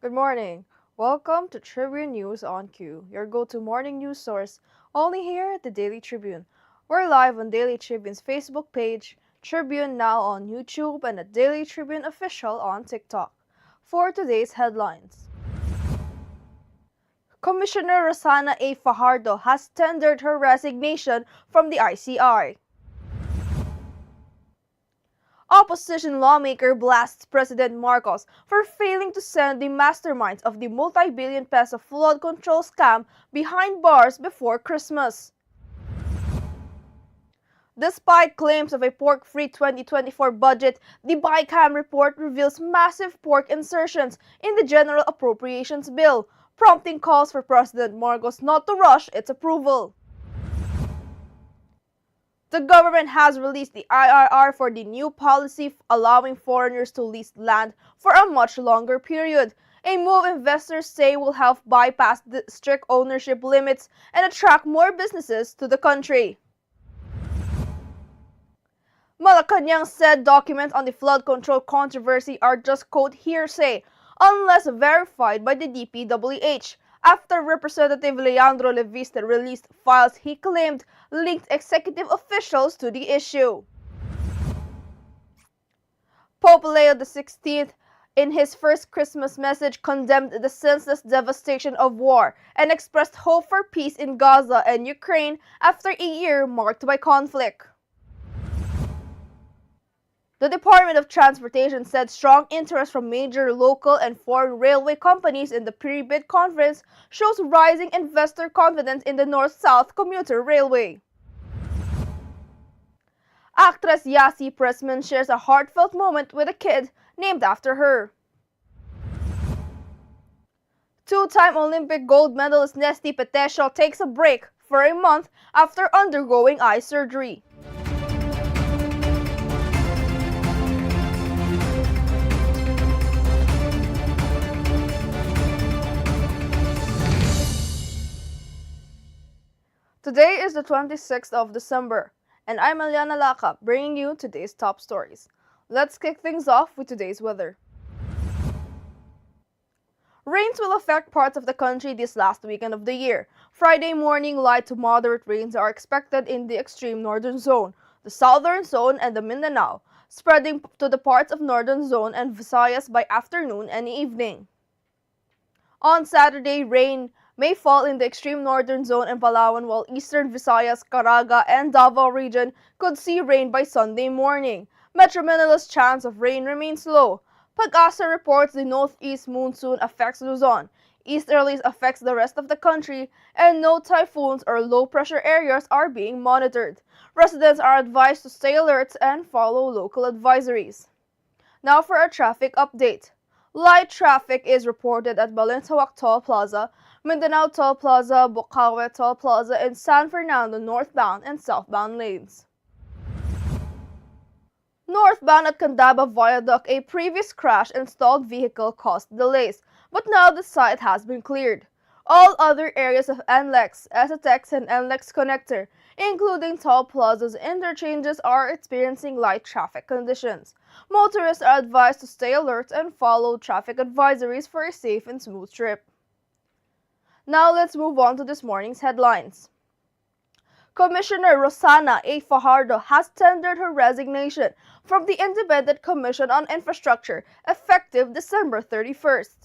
Good morning. Welcome to Tribune News on Q, your go-to morning news source, only here at the Daily Tribune. We're live on Daily Tribune's Facebook page, Tribune Now on YouTube, and at Daily Tribune Official on TikTok. For today's headlines. Commissioner Rosana A. Fajardo has tendered her resignation from the ICI. Opposition lawmaker blasts President Marcos for failing to send the masterminds of the multi-billion peso flood control scam behind bars before Christmas. Despite claims of a pork-free 2024 budget, the BICAM report reveals massive pork insertions in the General Appropriations Bill, prompting calls for President Marcos not to rush its approval. The government has released the IRR for the new policy allowing foreigners to lease land for a much longer period, a move investors say will help bypass the strict ownership limits and attract more businesses to the country. Malacanang said documents on the flood control controversy are just quote hearsay unless verified by the DPWH. After Representative Leandro Leviste released files he claimed linked executive officials to the issue. Pope Leo XVI, in his first Christmas message, condemned the senseless devastation of war and expressed hope for peace in Gaza and Ukraine after a year marked by conflict. The Department of Transportation said strong interest from major local and foreign railway companies in the pre-bid conference shows rising investor confidence in the North-South commuter railway. Actress Yasi Pressman shares a heartfelt moment with a kid named after her. Two-time Olympic gold medalist Nesty Petesio takes a break for a month after undergoing eye surgery. Today is the 26th of December, and I'm Eliana Lacap, bringing you today's top stories. Let's kick things off with today's weather. Rains will affect parts of the country this last weekend of the year. Friday morning, light to moderate rains are expected in the extreme northern zone, the southern zone, and the Mindanao, spreading to the parts of northern zone and Visayas by afternoon and evening. On Saturday, rain may fall in the extreme northern zone and Palawan, while eastern Visayas, Caraga, and Davao region could see rain by Sunday morning. Metro Manila's chance of rain remains low. Pag-asa reports the northeast monsoon affects Luzon, easterlies affects the rest of the country, and no typhoons or low-pressure areas are being monitored. Residents are advised to stay alert and follow local advisories. Now for our traffic update. Light traffic is reported at Balintawak Toll Plaza, Mindanao Toll Plaza, Bukawe Toll Plaza, and San Fernando northbound and southbound lanes. Northbound at Candaba Viaduct, a previous crash and stalled vehicle caused delays, but now the site has been cleared. All other areas of NLEX, STX, and NLEX connector, including toll plazas interchanges, are experiencing light traffic conditions. Motorists are advised to stay alert and follow traffic advisories for a safe and smooth trip. Now let's move on to this morning's headlines. Commissioner Rosana A. Fajardo has tendered her resignation from the Independent Commission on Infrastructure effective December 31st.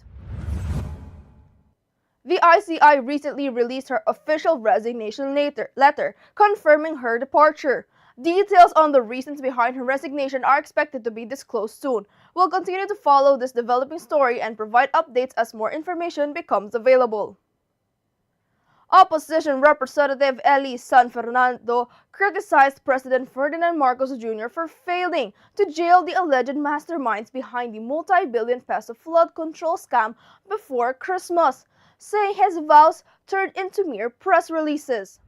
The ICI recently released her official resignation letter confirming her departure. Details on the reasons behind her resignation are expected to be disclosed soon. We'll continue to follow this developing story and provide updates as more information becomes available. Opposition Representative Eli San Fernando criticized President Ferdinand Marcos Jr. for failing to jail the alleged masterminds behind the multi-billion peso flood control scam before Christmas, saying his vows turned into mere press releases.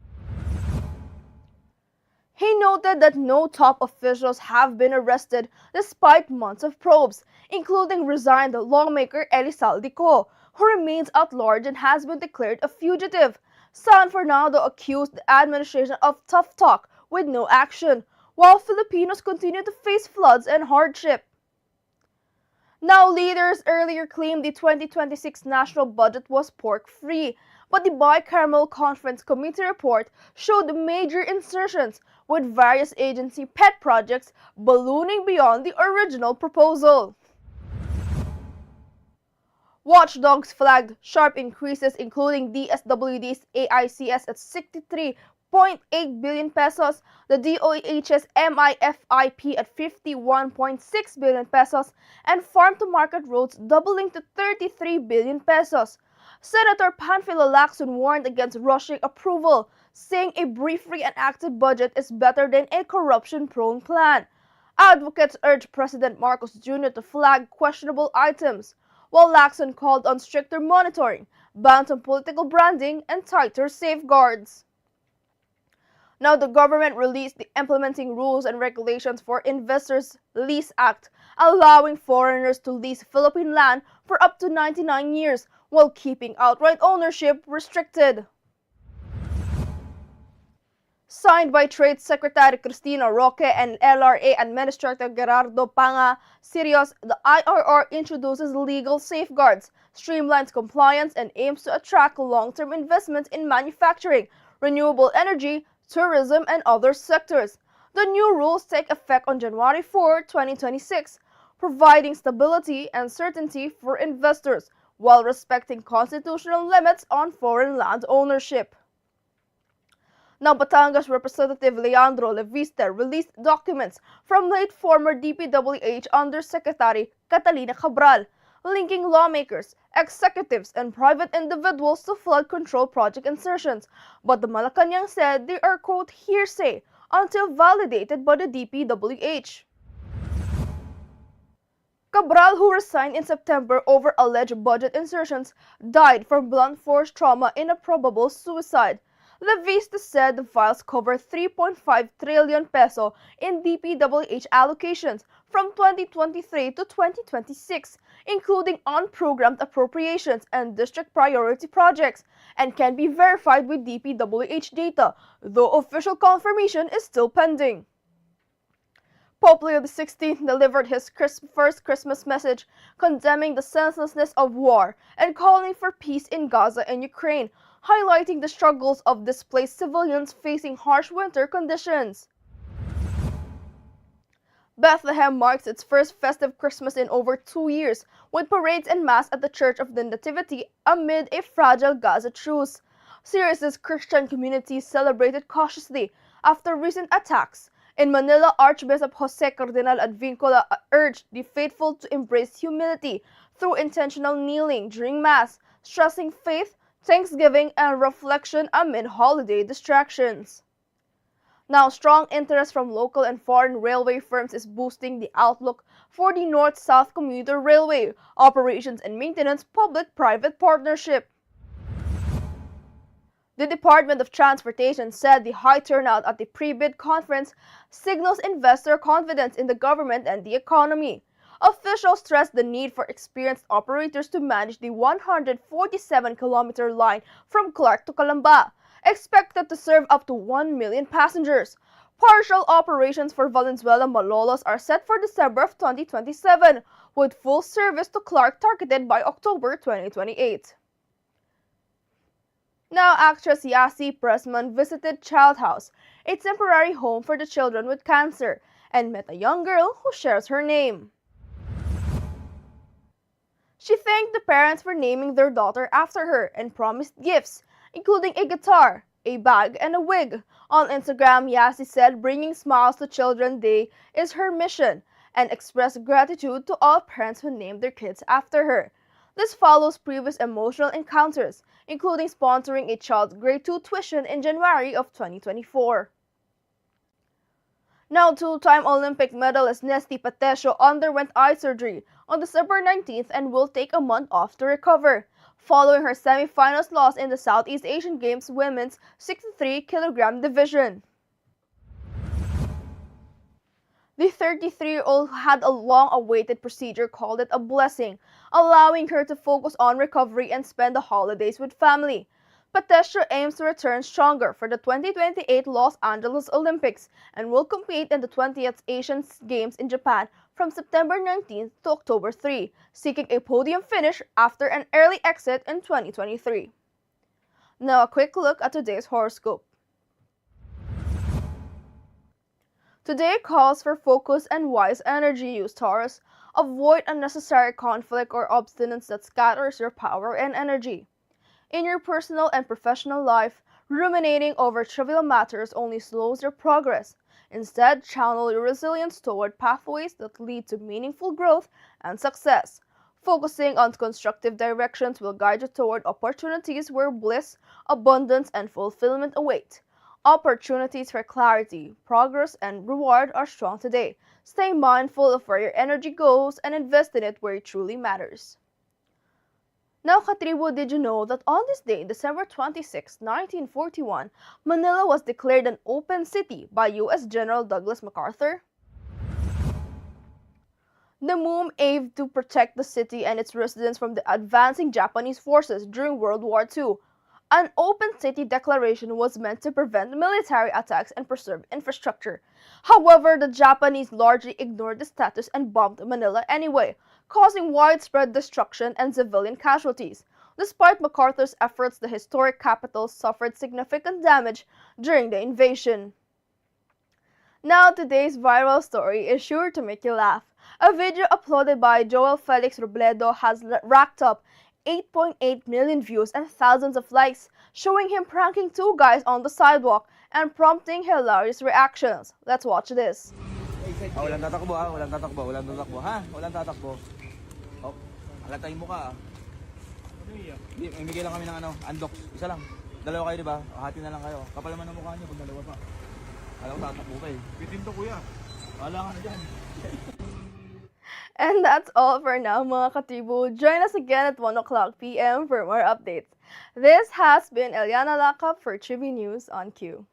He noted that no top officials have been arrested despite months of probes, including resigned lawmaker Elizalde Co, who remains at large and has been declared a fugitive. San Fernando accused the administration of tough talk with no action, while Filipinos continue to face floods and hardship. Now, leaders earlier claimed the 2026 national budget was pork-free, but the Bicameral Conference Committee report showed major insertions, with various agency pet projects ballooning beyond the original proposal. Watchdogs flagged sharp increases, including DSWD's AICS at 63.8 billion pesos, the DOH's MIFIP at 51.6 billion pesos, and farm-to-market roads doubling to 33 billion pesos. Senator Panfilo Lacson warned against rushing approval, saying a brief-free and active budget is better than a corruption-prone plan. Advocates urged President Marcos Jr. to flag questionable items, while Lacson called on stricter monitoring, bans on political branding, and tighter safeguards. Now, the government released the implementing rules and regulations for Investors Lease Act, allowing foreigners to lease Philippine land for up to 99 years while keeping outright ownership restricted. Signed by Trade Secretary Cristina Roque and LRA Administrator Gerardo Panga Sirios, the IRR introduces legal safeguards, streamlines compliance, and aims to attract long-term investments in manufacturing, renewable energy, tourism, and other sectors. The new rules take effect on January 4, 2026, providing stability and certainty for investors while respecting constitutional limits on foreign land ownership. Now, Batangas Representative Leandro Leviste released documents from late former DPWH Undersecretary Catalina Cabral, linking lawmakers, executives, and private individuals to flood control project insertions, but the Malacanang said they are, quote, hearsay until validated by the DPWH. Cabral, who resigned in September over alleged budget insertions, died from blunt force trauma in a probable suicide. Leviste said the files cover 3.5 trillion peso in DPWH allocations from 2023 to 2026, including unprogrammed appropriations and district priority projects, and can be verified with DPWH data, though official confirmation is still pending. Pope Leo XVI delivered his first Christmas message, condemning the senselessness of war and calling for peace in Gaza and Ukraine, highlighting the struggles of displaced civilians facing harsh winter conditions. Bethlehem marks its first festive Christmas in over 2 years, with parades and mass at the Church of the Nativity amid a fragile Gaza truce. Syria's Christian community celebrated cautiously after recent attacks. In Manila, Archbishop Jose Cardinal Advincula urged the faithful to embrace humility through intentional kneeling during Mass, stressing faith, thanksgiving, and reflection amid holiday distractions. Now, strong interest from local and foreign railway firms is boosting the outlook for the North-South Commuter Railway Operations and Maintenance Public-Private Partnership. The Department of Transportation said the high turnout at the pre-bid conference signals investor confidence in the government and the economy. Officials stressed the need for experienced operators to manage the 147-kilometer line from Clark to Calamba, expected to serve up to 1 million passengers. Partial operations for Valenzuela Malolos are set for December of 2027, with full service to Clark targeted by October 2028. Now, actress Yasi Pressman visited Child House, a temporary home for the children with cancer, and met a young girl who shares her name. She thanked the parents for naming their daughter after her and promised gifts, including a guitar, a bag, and a wig. On Instagram, Yasi said bringing smiles to Children's Day is her mission and expressed gratitude to all parents who named their kids after her. This follows previous emotional encounters, including sponsoring a child's grade 2 tuition in January of 2024. Now, two-time Olympic medalist Nesty Patesio underwent eye surgery on December 19th and will take a month off to recover, following her semifinals loss in the Southeast Asian Games women's 63-kilogram division. The 33-year-old had a long-awaited procedure called it a blessing, allowing her to focus on recovery and spend the holidays with family. Patesio aims to return stronger for the 2028 Los Angeles Olympics and will compete in the 20th Asian Games in Japan from September 19th to October 3, seeking a podium finish after an early exit in 2023. Now a quick look at today's horoscope. Today calls for focus and wise energy use, Taurus. Avoid unnecessary conflict or obstinance that scatters your power and energy. In your personal and professional life, ruminating over trivial matters only slows your progress. Instead, channel your resilience toward pathways that lead to meaningful growth and success. Focusing on constructive directions will guide you toward opportunities where bliss, abundance, and fulfillment await. Opportunities for clarity, progress, and reward are strong today. Stay mindful of where your energy goes and invest in it where it truly matters. Now, Katribo, did you know that on this day, December 26, 1941, Manila was declared an open city by U.S. General Douglas MacArthur? The move aimed to protect the city and its residents from the advancing Japanese forces during World War II. An open city declaration was meant to prevent military attacks and preserve infrastructure. However, the Japanese largely ignored the status and bombed Manila anyway, causing widespread destruction and civilian casualties. Despite MacArthur's efforts, the historic capital suffered significant damage during the invasion. Now, today's viral story is sure to make you laugh. A video uploaded by Joel Felix Robledo has racked up 8.8 million views and thousands of likes, showing him pranking two guys on the sidewalk and prompting hilarious reactions. Let's watch this. Walang tatakbo ha, walang tatakbo, walang tatakbo ha, walang tatakbo. Oh, halatay mo ka. Hindi, mamigay lang kami ng undox. Isa lang. Dalawa kayo, di ba? Hati na lang kayo. Kapal naman ang mukha niyo pag dalawa pa. Alam ko tatakbo kayo. Bitin to kuya. Wala ka na dyan. And that's all for now, mga Katibu. Join us again at 1 o'clock p.m. for more updates. This has been Eliana Lacap for Tribune News on Q.